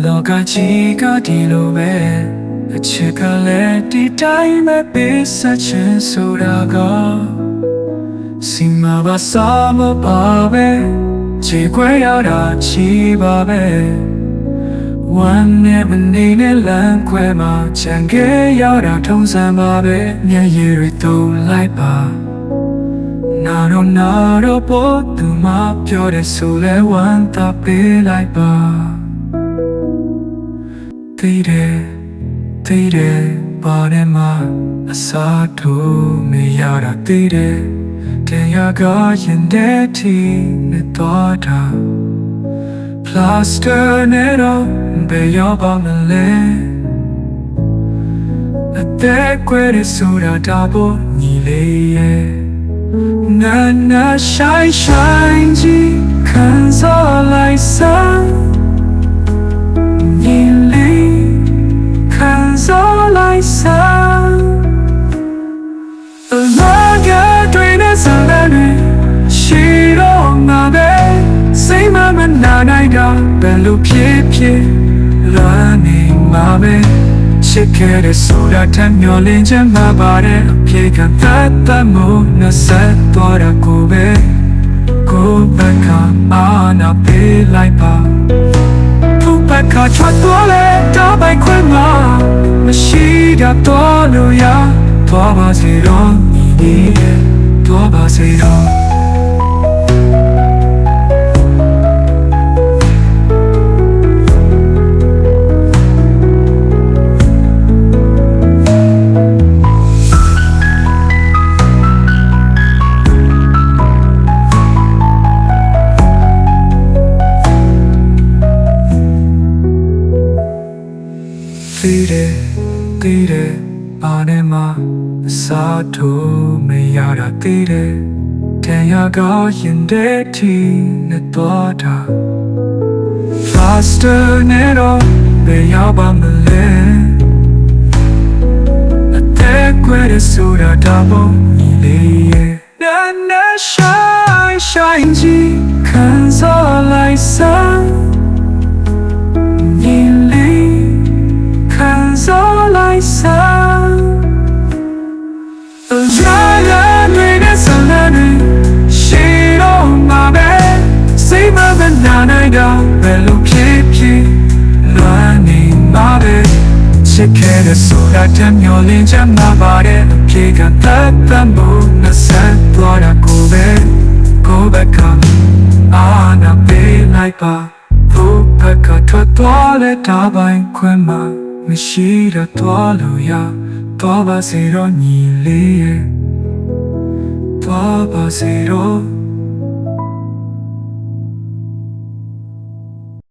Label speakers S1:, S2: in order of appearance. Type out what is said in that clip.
S1: လောကကြီးကဒီလိုပဲအချစ်ကလည်းဒီတိုင်းပဲပေးဆက်ချင်ဆိုတာကစီမပါစားမပါပဲခြေခွဲရတာချီပါပဲဝမ်းနဲ့မနေနဲ့လမ်းခွဲမှာချန်ခဲ့ရတာထုံးစံပါပဲမျက်ရည်တွေတုံလိုက်ပါနာတော့ပေါ်သူမပြောတဲ့ဆိုလဲဝမ်းသာပေးလိုက်ပါသိတယ်ပါနဲ့မှာအစားထိုးမရတာသိတယ်တရားကရင်တဲ့တီနဲ့တော့တာ Plaster နဲ့တော့ဘယ်ရောက်ပါမလဲအသက်ကွယ်တဲ့ဆိုတာဒါပေါ်ညီလေးရဲ့နာshine ကြီးခံစားလိုက်စမ်းညီလေးခံစားလိုက်စမ်းအလားကတွေ့တဲ့စမ်းတွေရှိတော့မှာပဲစိတ်မနာနိုင်တာဘယ်လိုဖြစ်လွမ်းနေမှာပဲချစ်ခဲ့တဲ့ဆိုတာထမ်းမျောလင်းချင်မှာပါတယ်အပြေခံတတ်မှုနဲ့ဆက်သွားတာကိုပဲကိုဘက်ကအာနာပေးလိုက်ပါသူ့ဘက်ကထွက်သွားလဲတော့ပိုက်ခွင့်မှာမရှိတာတော့လို့ရသွားပါစေတော့ညီရဲ့သွားပါစေတော့သိတယ်ပါနဲ့မှာအစားထိုးမရတာသိတယ်တရားကရင်တဲ့တီနဲ့တော့တာ Faster နဲ့တော့ဘယ်ရောက်ပါမလဲအသက်ကွယ်တဲ့ဆိုတာဒါပေါ်ညီလေးရဲ့နာ shine ကြီးခံစားလိုက်စမ်းလိုက်စမ်းအလားတွေနဲ့ဆန္ဒတွေရှိတော့မှာပဲစိတ်မနာနိုင်တာဘယ်လိုဖြစ်လွမ်းနေမှာပဲချစ်ခဲ့တဲ့ဆိုတာတမျောလင်းချမ်းသာပါတယ်အပြေကတတ်မှုနဲ့ဆက်သွားတာကိုဘက်ကအာနာပေးလိုက်ပါသူ့ဘက်ကထွက်သွားတဲ့ဒါပိုင်ခွင့်မှာမရှိတော့သွားလို့ရသွားပါစေတော့ညီလေးရဲ့သွားပါစေတော့